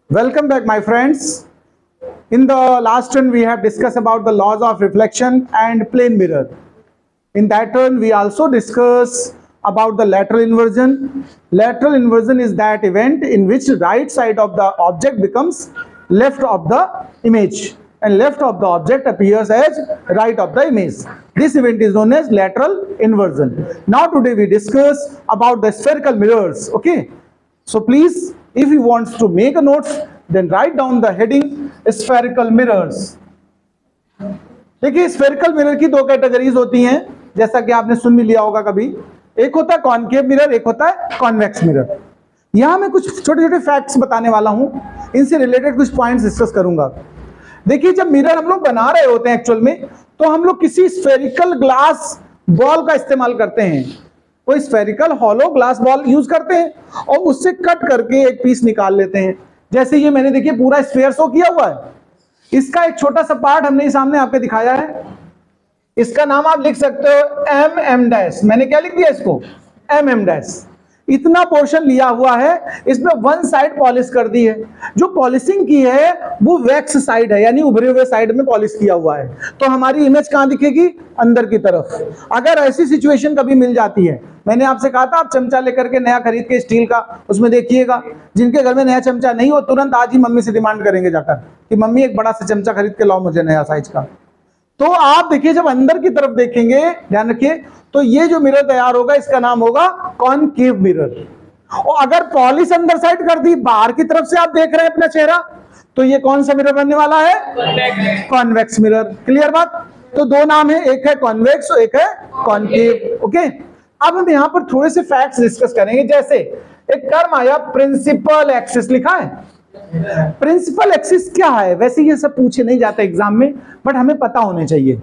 Welcome back, my friends. In the last turn, we have discussed about the laws of reflection and plane mirror. In that turn, we also discuss about the lateral inversion. Lateral inversion is that event in which right side of the object becomes left of the image and left of the object appears as right of the image. This event is known as lateral inversion. Now today we discuss about the spherical mirrors. Okay, so please, if you want to make a notes, then write down the heading spherical mirrors. देखिए, spherical mirror की दो categories होती हैं, जैसा कि आपने सुन भी लिया होगा कभी। एक होता है कॉनकेव मिरर, एक होता है कॉन्वेक्स मिरर। यहां मैं कुछ छोटे छोटे फैक्ट्स बताने वाला हूं, इनसे रिलेटेड कुछ पॉइंट्स डिस्कस करूंगा। देखिए, जब मिरर हम लोग बना रहे होते हैं एक्चुअल में, तो हम लोग किसी स्फेरिकल ग्लास बॉल का इस्तेमाल करते हैं। कोई spherical hollow glass ball use करते हैं और उससे कट करके एक पीस निकाल लेते हैं। जैसे ये मैंने देखिए पूरा स्फेयर शो किया हुआ है, इसका एक छोटा सा पार्ट हमने सामने आपके दिखाया है। इसका नाम आप लिख सकते हो एम डैश। मैंने क्या लिख दिया इसको? M dash. इतना पोर्शन लिया हुआ है, इसमें वन साइड पॉलिश कर दी है। जो पॉलिशिंग की है वो वैक्स साइड है, यानी उभरे हुए साइड में पॉलिश किया हुआ है। तो हमारी इमेज कहां दिखेगी? अंदर की तरफ। अगर ऐसी सिचुएशन कभी मिल जाती है, मैंने आपसे कहा था आप चमचा लेकर के नया खरीद के स्टील का, उसमें देखिएगा जिनके घर में नया चमचा नहीं हो, तुरंत आज ही मम्मी से डिमांड करेंगे जाकर कि मम्मी एक बड़ा सा चमचा खरीद के लाओ मुझे नया साइज का। तो आप देखिए, जब अंदर की तरफ देखेंगे, ध्यान रखिए, तो ये जो मिरर तैयार होगा इसका नाम होगा कॉनकेव मिरर। और अगर पॉलिश अंदर साइड कर दी, बाहर की तरफ से आप देख रहे हैं अपना चेहरा, तो ये कौन सा मिरर बनने वाला है? Convex mirror. क्लियर बात? तो दो नाम है, एक है कॉन्वेक्स और एक है कॉनकेव। ओके, अब हम यहां पर थोड़े से फैक्ट्स डिस्कस करेंगे। जैसे एक टर्म आया प्रिंसिपल एक्सिस, लिखा है। प्रिंसिपल एक्सिस क्या है? वैसे ये सब पूछे नहीं जाते एग्जाम में, बट हमें पता होने चाहिए।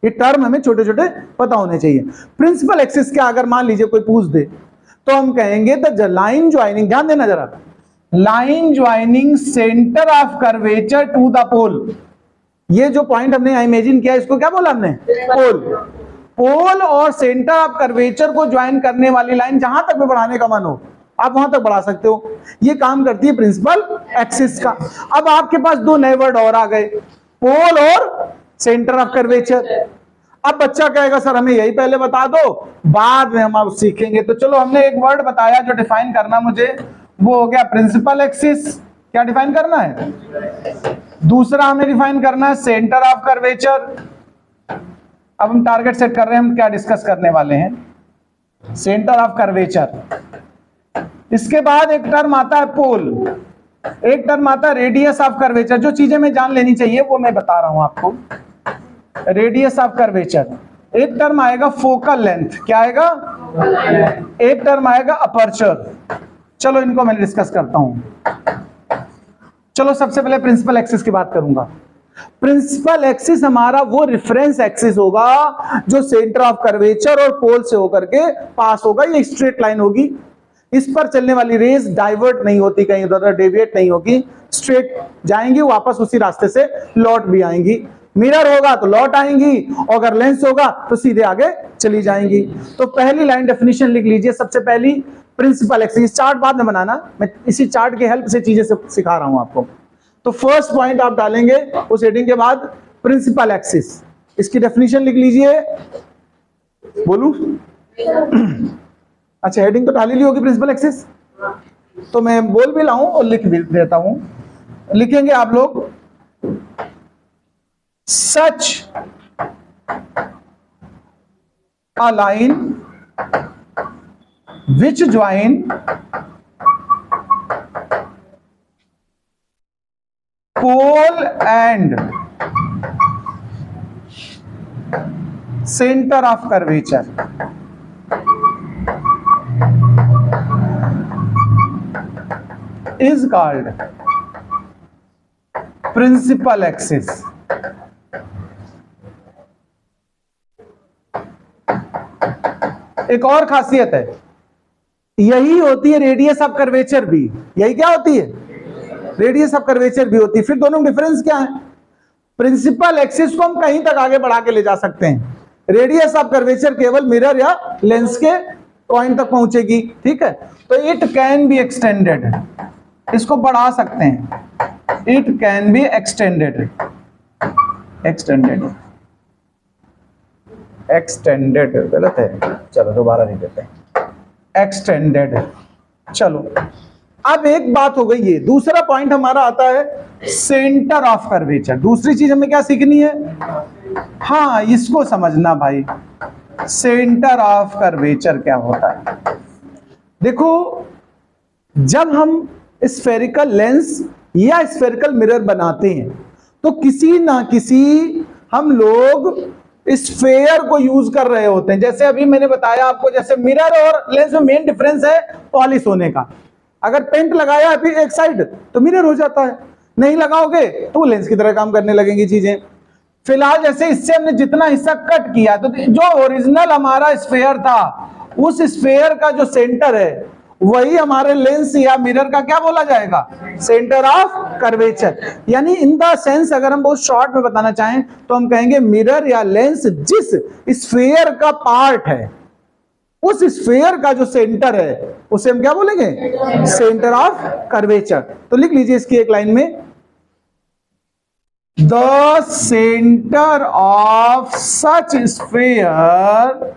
ये टर्म हमें छोटे छोटे पता होने चाहिए। प्रिंसिपल एक्सिस क्या, अगर मान लीजिए कोई पूछ दे, तो हम कहेंगे द लाइन ज्वाइनिंग, ध्यान देना जरा, line joining centre of curvature to the pole. ये जो पॉइंट हमने इमेजिन किया, इसको क्या बोला हमने? पोल। पोल और सेंटर ऑफ कर्वेचर को ज्वाइन करने वाली लाइन, जहां तक भी बढ़ाने का मन हो आप वहां तक बढ़ा सकते हो। ये काम करती है प्रिंसिपल एक्सिस का। अब आपके पास दो नए वर्ड और आ गए, पोल और सेंटर ऑफ कर्वेचर। अब बच्चा कहेगा सर हमें यही पहले बता दो, बाद में हम अब सीखेंगे। तो चलो, हमने एक वर्ड बताया जो डिफाइन करना मुझे, वो हो गया प्रिंसिपल एक्सिस। क्या डिफाइन करना है? दूसरा हमें डिफाइन करना है सेंटर ऑफ कर्वेचर। अब हम टारगेट सेट कर रहे हैं, हम क्या डिस्कस करने वाले हैं? Centre of curvature. इसके बाद एक टर्म आता है पोल, एक टर्म आता है रेडियस ऑफ कर्वेचर। जो चीजें मैं जान लेनी चाहिए वो मैं बता रहा हूं आपको। Radius of curvature. एक टर्म आएगा फोकल लेंथ, क्या आएगा? एक टर्म आएगा अपर्चर। चलो इनको मैं डिस्कस करता हूं। चलो सबसे पहले प्रिंसिपल एक्सिस की बात करूंगा। प्रिंसिपल एक्सिस हमारा वो रेफरेंस एक्सिस होगा जो सेंटर ऑफ कर्वेचर और पोल से होकर के पास होगा। ये स्ट्रेट लाइन होगी, इस पर चलने वाली रेज डाइवर्ट नहीं होती, कहीं उधर डेविएट नहीं होगी, स्ट्रेट जाएंगी, वापस उसी रास्ते से लौट भी आएंगी। मिरर होगा तो लौट आएंगी, और अगर लेंस होगा तो सीधे आगे चली जाएंगी। तो पहली लाइन डेफिनेशन लिख लीजिए, सबसे पहली प्रिंसिपल एक्सिस। चार्ट बाद में बनाना, मैं इसी चार्ट के हेल्प से चीजें सिखा रहा हूं आपको। तो फर्स्ट पॉइंट आप डालेंगे उस हेडिंग के बाद प्रिंसिपल एक्सिस। इसकी डेफिनेशन लिख लीजिए। बोलूं? अच्छा, हेडिंग तो डाली ली होगी प्रिंसिपल एक्सिस, तो मैं बोल भी लाऊं और लिख भी देता हूं। लिखेंगे आप लोग, such a line which join pole and centre of curvature is called principal axis। एक और खासियत है, यही होती है रेडियस ऑफ कर्वेचर भी। यही क्या होती है? रेडियस ऑफ कर्वेचर भी होती है। फिर दोनों में डिफरेंस क्या है? प्रिंसिपल एक्सिस को हम कहीं तक आगे बढ़ा के ले जा सकते हैं, रेडियस ऑफ कर्वेचर केवल मिरर या लेंस के पॉइंट तक पहुंचेगी। ठीक है, तो इट कैन बी एक्सटेंडेड, इसको बढ़ा सकते हैं। It can be extended, extended, extended गलत है, चलो दोबारा नहीं देते, एक्सटेंडेड। चलो अब एक बात हो गई, ये दूसरा पॉइंट हमारा आता है सेंटर ऑफ कर्वेचर। दूसरी चीज हमें क्या सीखनी है, हाँ इसको समझना भाई, सेंटर ऑफ कर्वेचर क्या होता है। देखो जब हम स्फेरिकल लेंस या स्फेरिकल मिरर बनाते हैं तो किसी ना किसी हम लोग स्फेयर को यूज कर रहे होते हैं। जैसे अभी मैंने बताया आपको, जैसे मिरर और लेंस में मेन डिफरेंस है पॉलिश होने का। अगर पेंट लगाया फिर एक साइड तो मिरर हो जाता है, नहीं लगाओगे तो वो लेंस की तरह काम करने लगेंगी चीजें। फिलहाल जैसे इससे हमने जितना हिस्सा कट किया तो जो ओरिजिनल हमारा स्फेयर था, उस स्फेयर का जो सेंटर है वही हमारे लेंस या मिरर का क्या बोला जाएगा, सेंटर ऑफ कर्वेचर। यानी इन द सेंस अगर हम बहुत शॉर्ट में बताना चाहें तो हम कहेंगे मिरर या लेंस जिस स्फेयर का पार्ट है, उस स्फेयर का जो सेंटर है उसे हम क्या बोलेंगे, सेंटर ऑफ कर्वेचर। तो लिख लीजिए इसकी एक लाइन में, the centre of such sphere,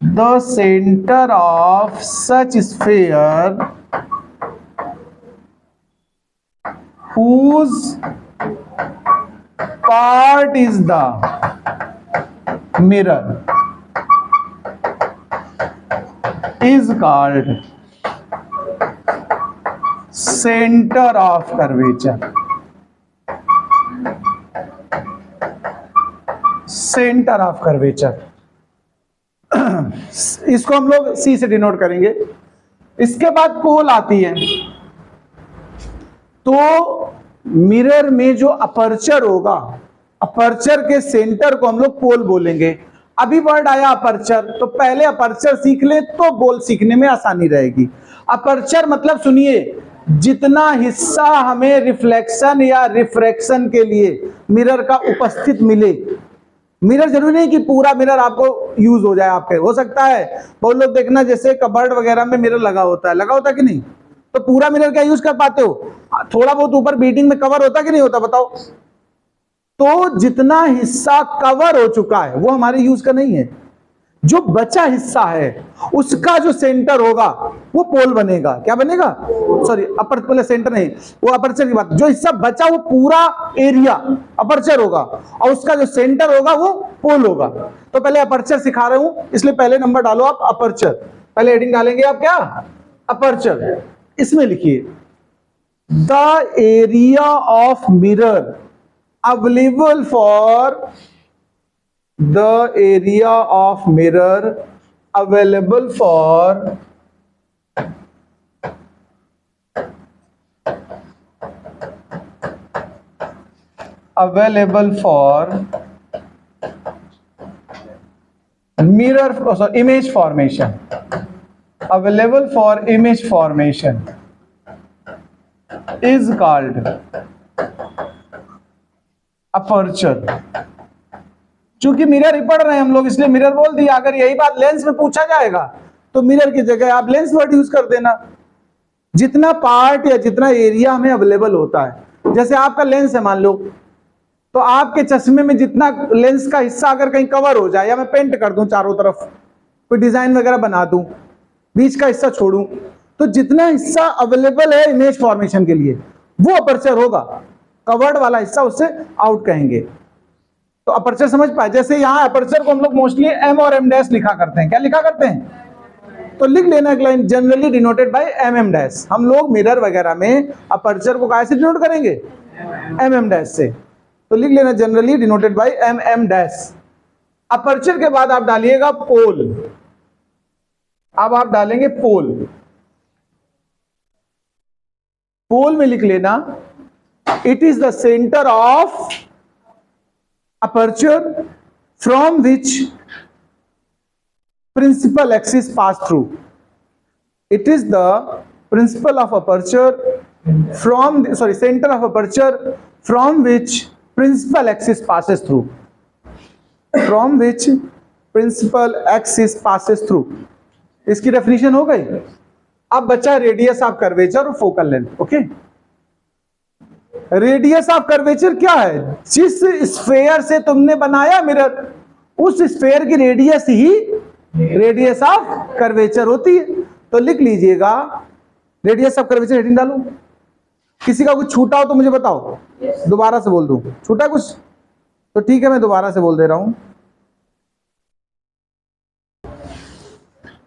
the center of such sphere whose part is the mirror is called center of curvature, center of curvature। इसको हम लोग सी से डिनोट करेंगे। इसके बाद पोल आती है, तो मिरर में जो अपर्चर होगा, अपर्चर के सेंटर को हम लोग पोल बोलेंगे। अभी वर्ड आया अपर्चर, तो पहले अपर्चर सीख ले तो पोल सीखने में आसानी रहेगी। अपर्चर मतलब सुनिए, जितना हिस्सा हमें रिफ्लेक्शन या रिफ्रैक्शन के लिए मिरर का उपस्थित मिले। मिरर जरूरी नहीं कि पूरा मिरर आपको यूज हो जाए आपके, हो सकता है बहुत लोग देखना जैसे कबर्ड वगैरह में मिरर लगा होता है कि नहीं, तो पूरा मिरर क्या यूज कर पाते हो, थोड़ा बहुत ऊपर बीटिंग में कवर होता कि नहीं होता बताओ। तो जितना हिस्सा कवर हो चुका है वो हमारे यूज का नहीं है, जो बचा हिस्सा है उसका जो सेंटर होगा वो पोल बनेगा। क्या बनेगा, सॉरी अपर सेंटर नहीं, वो अपर्चर की बात, जो हिस्सा बचा वो पूरा एरिया अपर्चर होगा और उसका जो सेंटर होगा वो पोल होगा। तो पहले अपर्चर सिखा रहा हूं इसलिए पहले नंबर डालो आप अपर्चर, पहले हेडिंग डालेंगे आप क्या, अपर्चर। इसमें लिखिए the area of mirror available for, the area of mirror available for mirror, sorry, image formation, available for image formation is called aperture। चूंकि मिरर ही पढ़ रहे हैं हम लोग इसलिए मिरर बोल दिया। अगर यही बात लेंस में पूछा जाएगा तो मिरर की जगह आप लेंस वर्ड यूज कर देना। जितना पार्ट या जितना एरिया हमें अवेलेबल होता है, जैसे आपका लेंस है मान लो, तो आपके चश्मे में जितना लेंस का हिस्सा अगर कहीं कवर हो जाए या मैं पेंट कर दूं चारों तरफ, कोई डिजाइन वगैरह बना दूं, बीच का हिस्सा छोड़ूं, तो जितना हिस्सा अवेलेबल है इमेज फॉर्मेशन के लिए वो अपर्चर होगा, कवर्ड वाला हिस्सा उससे आउट कहेंगे। तो अपर्चर समझ पाए। जैसे यहाँ अपर्चर को हम लोग मोस्टली एम और एम डैश लिखा करते हैं। क्या लिखा करते हैं, तो लिख लेना एक line, generally denoted by M M dash. हम लोग मिरर वगैरह में अपर्चर को कैसे डिनोट करेंगे, एम एम डैश से। तो लिख लेना generally denoted by M M dash. Aperture के बाद आप डालिएगा पोल। अब आप डालेंगे पोल। पोल में लिख लेना it is the centre of aperture from which principal axis pass through. It is the principle of aperture from the, sorry, center of aperture from which principal axis passes through. From which principal axis passes through. इसकी definition हो गई। अब बचा radius of curvature और focal length. Okay, radius of curvature क्या है? जिस sphere से तुमने बनाया मिरर, उस स्फेयर की radius he radius of curvature होती है। तो लिख लीजिएगा रेडियस ऑफ कर्वेचर, हेडिंग डालूं। किसी का कुछ छूटा हो तो मुझे बताओ, दोबारा से बोल दूं। छूटा कुछ तो ठीक है, मैं दोबारा से बोल दे रहा हूं।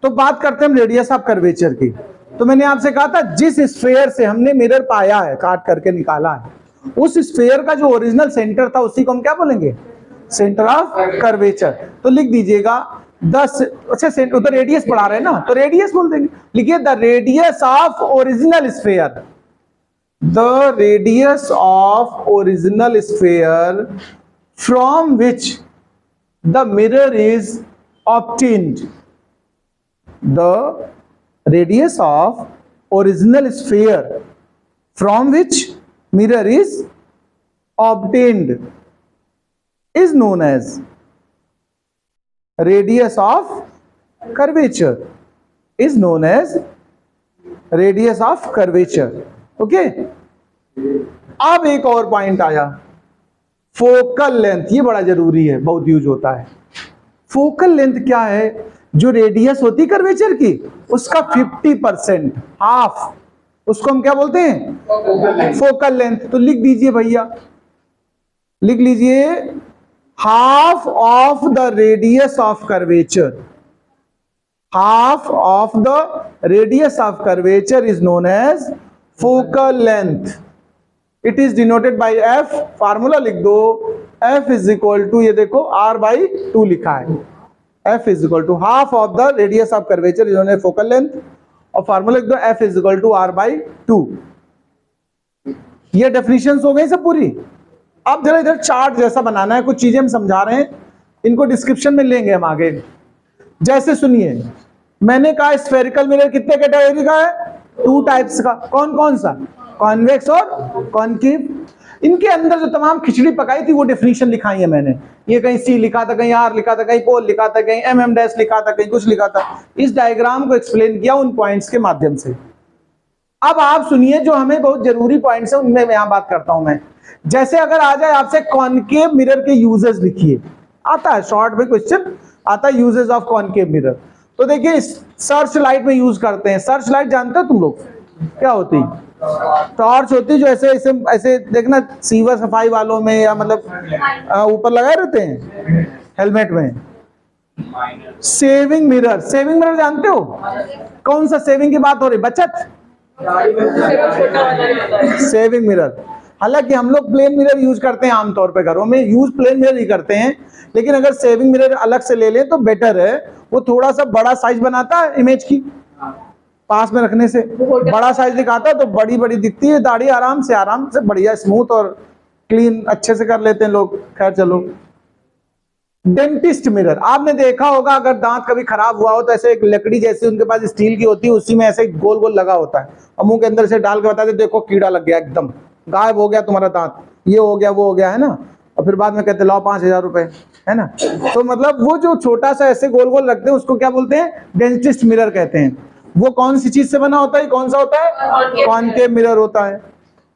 तो बात करते हैं हम रेडियस ऑफ कर्वेचर की। तो मैंने आपसे कहा था जिस स्फेयर से हमने मिरर पाया है, काट करके निकाला है, उस स्फेयर का जो ओरिजिनल सेंटर था उसी को हम क्या बोलेंगे? Centre of curvature. तो लिख दीजिएगा 10, अच्छा सेंटर तो रेडियस पढ़ा रहे हैं ना, तो रेडियस बोल देंगे। लिखिए the radius of original sphere, the radius of original sphere from which the mirror is obtained, the radius of original sphere from which mirror is obtained is known as radius of curvature, is known as radius of curvature. Okay, अब एक और point आया, focal length. ये बड़ा जरूरी है, बहुत use होता है। फोकल लेंथ क्या है? जो रेडियस होती कर्वेचर की, उसका 50%, हाफ, उसको हम क्या बोलते हैं? Focal length. तो लिख दीजिए भैया, लिख लीजिए half of the radius of curvature, half of the radius of curvature is known as focal length. It is denoted by F, formula लिख दो, एफ इज इक्वल टू, ये देखो r/2 लिखा है, f is equal to half of the radius of curvature is known as focal length, और formula लिख दो f is equal to r/2। ये डेफिनेशंस हो गई सब पूरी। अब जरा इधर चार्ट जैसा बनाना है, कुछ चीजें हम समझा रहे हैं, इनको डिस्क्रिप्शन में लेंगे हम आगे। जैसे सुनिए, मैंने कहा स्फेरिकल मिरर कितने कैटेगरी का है? 2 टाइप्स का। कौन कौन सा? कॉन्वेक्स और कॉनकेव। इनके अंदर जो तमाम खिचड़ी पकाई थी वो डेफिनेशन लिखाई है मैंने। ये कहीं सी लिखा था, कहीं आर लिखा था, कहीं पोल लिखा था, कहीं एम डैश लिखा था, कहीं कुछ लिखा था। इस डायग्राम को एक्सप्लेन किया उन पॉइंट्स के माध्यम से। अब आप सुनिए, जो हमें बहुत जरूरी पॉइंट्स है उनमें यहां बात करता हूं मैं। जैसे अगर आ जाए आपसे कॉनकेव मिरर के यूजेस लिखिए, आता है शॉर्ट में क्वेश्चन आता है, यूजेस ऑफ कॉनकेव मिरर। तो देखिए सर्च लाइट में यूज करते हैं। सर्च लाइट जानते हो तुम लोग क्या होती? टॉर्च होती जो ऐसे ऐसे ऐसे देखना, सीवर सफाई वालों में या मतलब ऊपर लगाए रहते हैं हेलमेट में। सेविंग मिरर, सेविंग मिरर जानते हो? कौन सा सेविंग की बात हो रही? बचत सेविंग मिरर। हालांकि हम लोग प्लेन मिरर यूज करते हैं आमतौर पे, घरों में यूज प्लेन मिरर ही करते हैं, लेकिन अगर सेविंग मिरर अलग से ले लें तो बेटर है। वो थोड़ा सा बड़ा साइज बनाता है इमेज की, पास में रखने से बड़ा साइज दिखाता है तो बड़ी बड़ी दिखती है, दाढ़ी आराम से बढ़िया स्मूथ और क्लीन अच्छे से कर लेते हैं लोग। खैर चलो, डेंटिस्ट मिरर आपने देखा होगा, अगर दांत कभी खराब हुआ हो तो ऐसे एक लकड़ी जैसी उनके पास स्टील की होती है, उसी में ऐसे गोल गोल लगा होता है, और मुंह के अंदर से डाल के बताते देखो कीड़ा लग गया, एकदम गायब हो गया तुम्हारा दांत, ये हो गया वो हो गया, है ना। और फिर बाद में कहते लाओ 5,000 रुपए, है ना। तो मतलब वो जो छोटा सा ऐसे गोल गोल रखते हैं उसको क्या बोलते हैं? डेंटिस्ट मिरर कहते हैं। वो कौन सी चीज से बना होता है? कौन सा होता है? कॉनकेव मिरर होता है।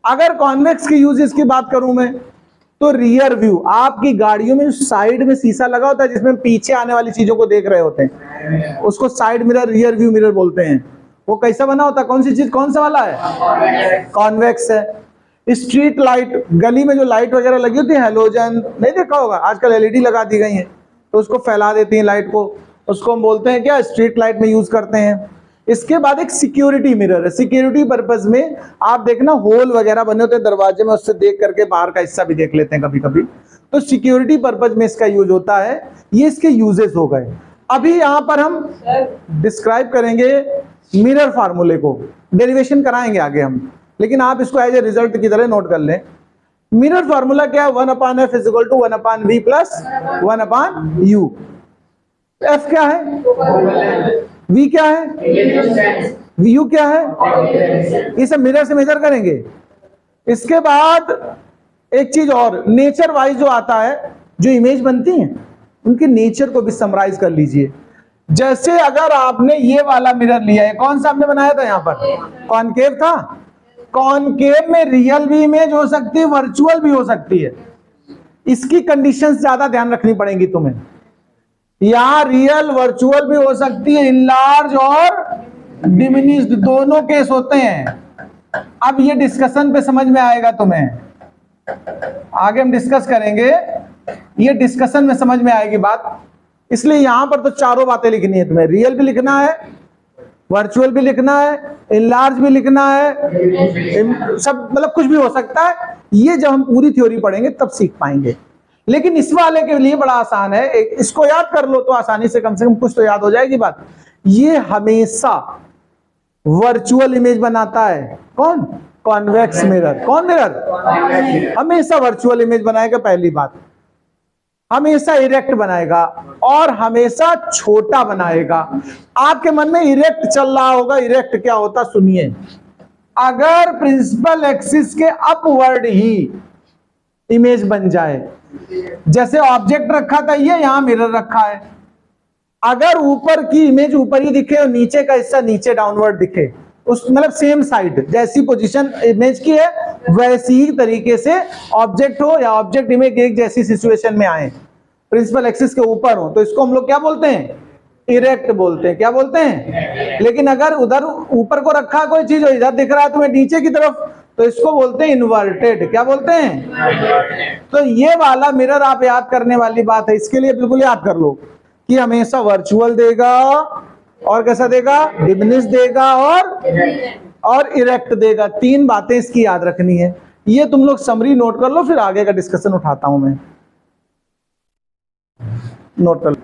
अगर कॉन्वेक्स के यूजेस की बात करूं मैं, तो रियर व्यू, आपकी गाड़ियों में साइड में शीशा लगा होता है जिसमें पीछे आने वाली चीजों को देख रहे होते हैं, उसको side mirror, rear view mirror बोलते हैं। वो कैसा बना होता है? कौन सी चीज, कौन सा वाला है? कॉन्वेक्स है। स्ट्रीट लाइट, गली में जो लाइट वगैरह लगी होती है, हेलोजन, नहीं देखा होगा, आजकल एलईडी लगा दी गई है तो उसको फैला देती है लाइट को, उसको हम बोलते हैं क्या? स्ट्रीट लाइट में यूज करते हैं। इसके बाद एक सिक्योरिटी मिरर है। सिक्योरिटी पर्पज में आप देखना होल वगैरह बने होते हैं दरवाजे में, उससे देख करके बाहर का हिस्सा भी देख लेते हैं कभी कभी, तो सिक्योरिटी पर्पज में इसका यूज होता है। ये इसके यूजेस हो गए। अभी यहाँ पर हम डिस्क्राइब करेंगे मिरर फार्मूले को, डेरिवेशन कराएंगे आगे हम, लेकिन आप इसको एज ए रिजल्ट की तरह नोट कर लें। मिरर फार्मूला क्या है? 1/f = 1/v + 1/u। f क्या है? v क्या है? vu क्या है? ये सब मिरर से मेजर करेंगे। इसके बाद एक चीज और, नेचर वाइज जो आता है, जो इमेज बनती है उनके नेचर को भी समराइज कर लीजिए। जैसे अगर आपने ये वाला मिरर लिया है, कौन सा आपने बनाया था? यहाँ पर कॉनकेव था, कॉनकेव में रियल भी इमेज हो सकती है, वर्चुअल भी हो सकती है। इसकी कंडीशंस ज्यादा ध्यान रखनी पड़ेंगी तुम्हें। यहां रियल वर्चुअल भी हो सकती है, इनलार्ज और डिमिनिश्ड दोनों केस होते हैं। अब ये डिस्कशन पे समझ में आएगा तुम्हें, आगे हम डिस्कस करेंगे, ये डिस्कशन में समझ में आएगी बात। इसलिए यहां पर तो चारों बातें लिखनी है तुम्हें, रियल भी लिखना है, वर्चुअल भी लिखना है, इनलार्ज भी लिखना है, सब मतलब कुछ भी हो सकता है। ये जब हम पूरी थ्योरी पढ़ेंगे तब सीख पाएंगे। लेकिन इस वाले के लिए बड़ा आसान है, इसको याद कर लो तो आसानी से कम कुछ तो याद हो जाएगी बात। ये हमेशा वर्चुअल इमेज बनाता है। कौन? Convex mirror. कौन मिरर? हमेशा वर्चुअल इमेज बनाएगा, पहली बात। हमेशा इरेक्ट बनाएगा और हमेशा छोटा बनाएगा। आपके मन में इरेक्ट चल रहा होगा, इरेक्ट क्या होता सुनिए। अगर प्रिंसिपल एक्सिस के अपवर्ड ही इमेज बन जाए, जैसे ऑब्जेक्ट रखा था ये, यहां मिरर रखा है, अगर ऊपर की इमेज ऊपर ही दिखे और नीचे का हिस्सा नीचे डाउनवर्ड दिखे, उस मतलब सेम साइड, जैसी पोजीशन इमेज की है वैसी ही तरीके से ऑब्जेक्ट हो या ऑब्जेक्ट इमेज एक जैसी सिचुएशन में आए, प्रिंसिपल एक्सिस के ऊपर हो, तो इसको हम लोग क्या बोलते हैं? इरेक्ट बोलते हैं। क्या बोलते हैं? लेकिन अगर उधर ऊपर को रखा कोई चीज हो, इधर दिख रहा है तुम्हें नीचे की तरफ, तो इसको बोलते हैं इन्वर्टेड। क्या बोलते हैं? तो ये वाला मिरर आप याद करने वाली बात है, इसके लिए बिल्कुल याद कर लो कि हमेशा वर्चुअल देगा और कैसा देगा? डिमिनिश देगा और इरेक्ट देगा। तीन बातें इसकी याद रखनी है। ये तुम लोग समरी नोट कर लो, फिर आगे का डिस्कशन उठाता हूं मैं। नोट कर लो।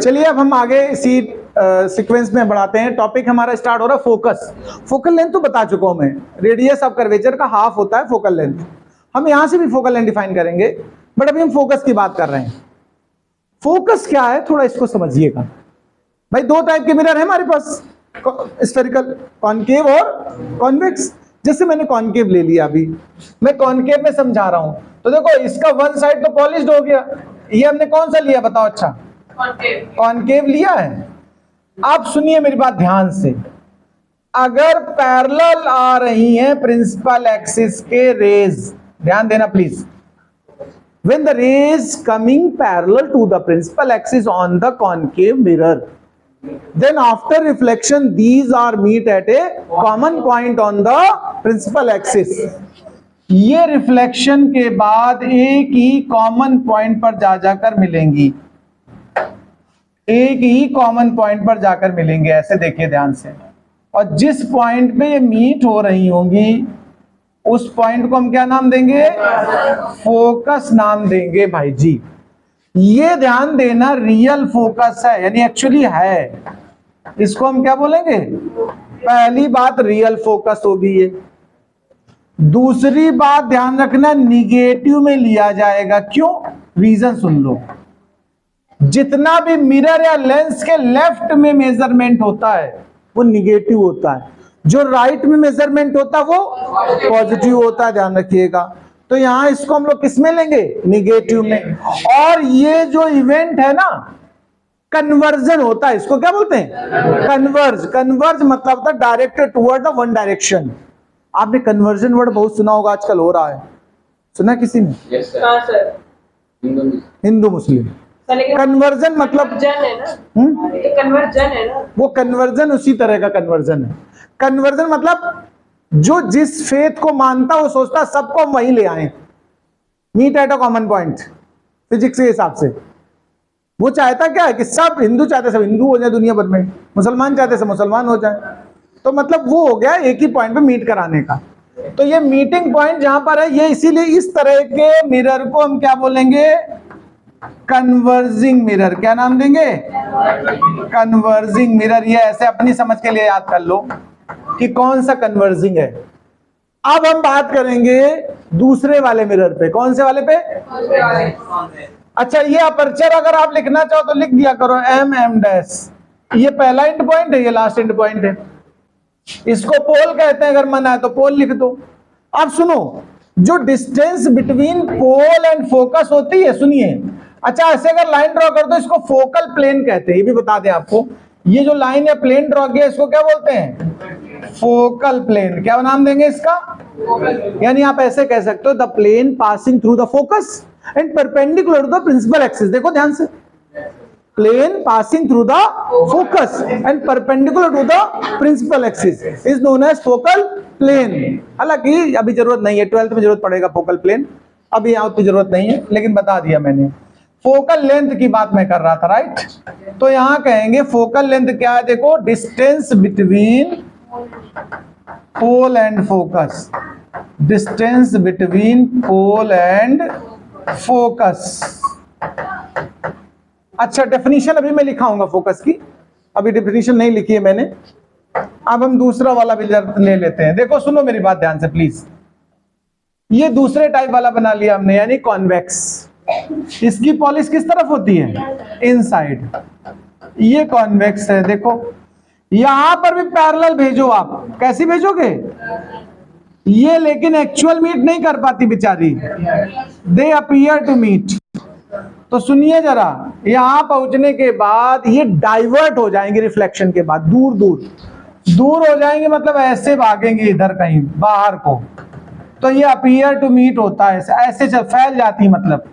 चलिए अब हम आगे इसी सीक्वेंस में बढ़ाते हैं। टॉपिक हमारा स्टार्ट हो रहा है फोकस। फोकल लेंथ तो बता चुका हूं मैं, रेडियस ऑफ कर्वेचर का हाफ होता है फोकल लेंथ। हम यहां से भी फोकल लेंथ डिफाइन करेंगे, बट अभी हम फोकस की बात कर रहे हैं। फोकस क्या है थोड़ा इसको समझिएगा भाई। दो टाइप के मिरर है हमारे पास, स्फेरिकल, कॉनकेव और कॉन्वेक्स। जैसे मैंने कॉनकेव ले लिया, अभी मैं कॉनकेव में समझा रहा हूं, तो देखो इसका वन साइड तो पॉलिश्ड हो गया। ये हमने कौन सा लिया बताओ? अच्छा कॉनकेव लिया है। आप सुनिए मेरी बात ध्यान से, अगर पैरेलल आ रही हैं प्रिंसिपल एक्सिस के रेज, ध्यान देना please, when the rays coming parallel to the principal axis on the concave mirror, then after reflection these are meet at a common point on the principal axis. ये reflection के बाद एक ही common point पर जाकर मिलेंगी, एक ही common point पर जाकर मिलेंगे। ऐसे देखिए ध्यान से, और जिस पॉइंट पे ये मीट हो रही होंगी उस पॉइंट को हम क्या नाम देंगे? फोकस नाम देंगे भाई जी। ये ध्यान देना रियल फोकस है, यानी एक्चुअली है, इसको हम क्या बोलेंगे? पहली बात रियल फोकस होगी ये। दूसरी बात ध्यान रखना, निगेटिव में लिया जाएगा। क्यों? रीजन सुन लो। जितना भी मिरर या लेंस के लेफ्ट में मेजरमेंट होता है वो निगेटिव होता है, जो राइट में मेजरमेंट होता है वो पॉजिटिव होता है, ध्यान रखिएगा। तो यहां इसको हम लोग किस में लेंगे? निगेटिव में। और ये जो इवेंट है ना, कन्वर्जन होता है, इसको क्या बोलते हैं? कन्वर्ज। कन्वर्ज मतलब होता है directed toward the one direction. आपने कन्वर्जन वर्ड बहुत सुना होगा, आजकल हो रहा है, सुना किसी ने? yes, sir. हिंदू मुस्लिम कन्वर्जन मतलब कन्वर्जन है ना, वो कन्वर्जन उसी तरह का कन्वर्जन है। कन्वर्जन मतलब जो जिस फेथ को मानता वो सोचता सबको हम वहीं ले आए, meet at a common point, physics के हिसाब से। वो चाहता क्या है कि सब हिंदू चाहते सब हिंदू हो जाए दुनिया भर में, मुसलमान चाहते सब मुसलमान हो जाए। तो मतलब वो हो गया एक ही पॉइंट पे मीट कराने का। तो ये मीटिंग पॉइंट जहां पर है, ये इसीलिए इस तरह के मिरर को हम क्या बोलेंगे? Converging mirror. क्या नाम देंगे? Converging mirror. ये ऐसे अपनी समझ के लिए याद कर लो कि कौन सा कन्वर्जिंग है। अब हम बात करेंगे दूसरे वाले मिरर पे। कौन से वाले पे? अच्छा, ये अपर्चर अगर आप लिखना चाहो तो लिख दिया करो m डैश। ये पहला एंड पॉइंट है, ये लास्ट एंड पॉइंट है। इसको पोल कहते हैं, अगर मन आए तो पोल लिख दो। अब सुनो, जो distance between pole and focus होती है, सुनिए। अच्छा, ऐसे अगर लाइन ड्रॉ कर दो, इसको फोकल प्लेन कहते हैं। ये भी बता दें आपको, ये जो लाइन या प्लेन ड्रॉ किया इसको क्या बोलते हैं? Focal plane. क्या नाम देंगे इसका? यानी आप ऐसे कह सकते हो the plane passing through the focus and perpendicular to the principal axis. देखो ध्यान से, plane passing through the focus and perpendicular to the principal axis is known as focal plane। हालांकि अभी जरूरत नहीं है, 12th में जरूरत पड़ेगा फोकल प्लेन, अभी यहाँ उतनी जरूरत नहीं है, लेकिन बता दिया मैंने। फोकल लेंथ की बात मैं कर रहा था, राइट? तो यहाँ कहेंगे फोकल लेंथ क्या है? देखो, distance between pole and focus, distance between pole and focus. अच्छा, डेफिनेशन अभी मैं लिखाऊंगा फोकस की, अभी डेफिनेशन नहीं लिखी है मैंने। अब हम दूसरा वाला भी ले लेते हैं। देखो सुनो मेरी बात ध्यान से प्लीज। ये दूसरे टाइप वाला बना लिया हमने, यानी कॉन्वेक्स। इसकी पॉलिश किस तरफ होती है? इनसाइड। ये कॉन्वेक्स है। देखो यहां पर भी पैरेलल भेजो आप, कैसी भेजोगे? ये लेकिन एक्चुअल मीट नहीं कर पाती बेचारी, दे अपीयर टू मीट। तो सुनिए जरा, यहां पहुंचने के बाद ये डाइवर्ट हो जाएंगे रिफ्लेक्शन के बाद, दूर दूर हो जाएंगे, मतलब ऐसे भागेंगे इधर कहीं बाहर को। तो ये अपीयर टू मीट होता है, ऐसे फैल जाती, मतलब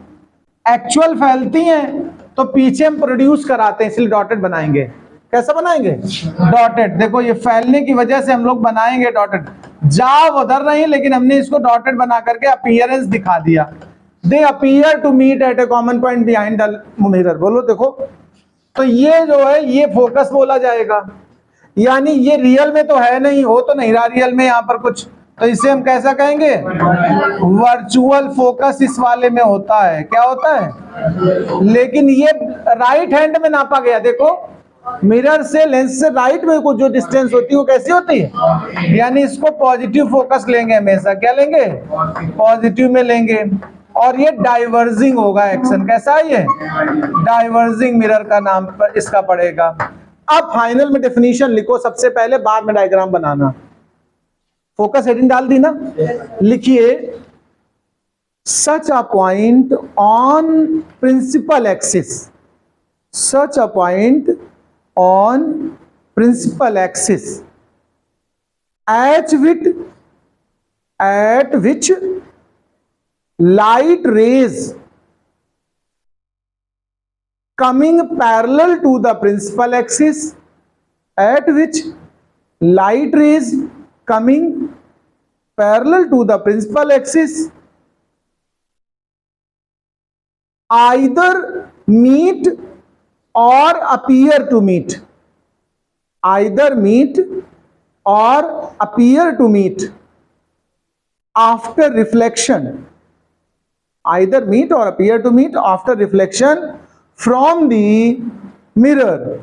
एक्चुअल फैलती हैं तो पीछे हम प्रोड्यूस कराते हैं, इसलिए डॉटेड बनाएंगे। कैसा बनाएंगे? डॉटेड। देखो ये फैलने की वजह से हम लोग बनाएंगे डॉटेड। जा उधर नहीं, लेकिन हमने इसको डॉटेड बना करके अपीयरेंस दिखा दिया। They appear to meet at a common point behind the mirror। बोलो देखो, तो ये जो है ये फोकस बोला जाएगा, यानी ये रियल में तो है नहीं, हो तो नहीं रहा रियल में यहाँ पर कुछ, तो इसे हम कैसा कहेंगे? वर्चुअल फोकस इस वाले में होता है। क्या होता है? लेकिन ये राइट हैंड में नापा गया। देखो मिरर से लेंस से राइट में को जो डिस्टेंस होती है वो कैसी होती है? यानी इसको पॉजिटिव फोकस लेंगे हमेशा। क्या लेंगे? पॉजिटिव में लेंगे। और ये डाइवर्जिंग होगा एक्शन। कैसा है ये? डाइवर्जिंग मिरर का नाम पर इसका पड़ेगा। अब फाइनल में डेफिनेशन लिखो सबसे पहले, बाद में डायग्राम बनाना। फोकस हेडिंग डाल दी ना? लिखिए, such a point on principal axis, such a point on principal axis at which light rays coming parallel to the principal axis, at which light rays coming parallel to the principal axis either meet or appear to meet, either meet or appear to meet after reflection, either meet or appear to meet after reflection from the mirror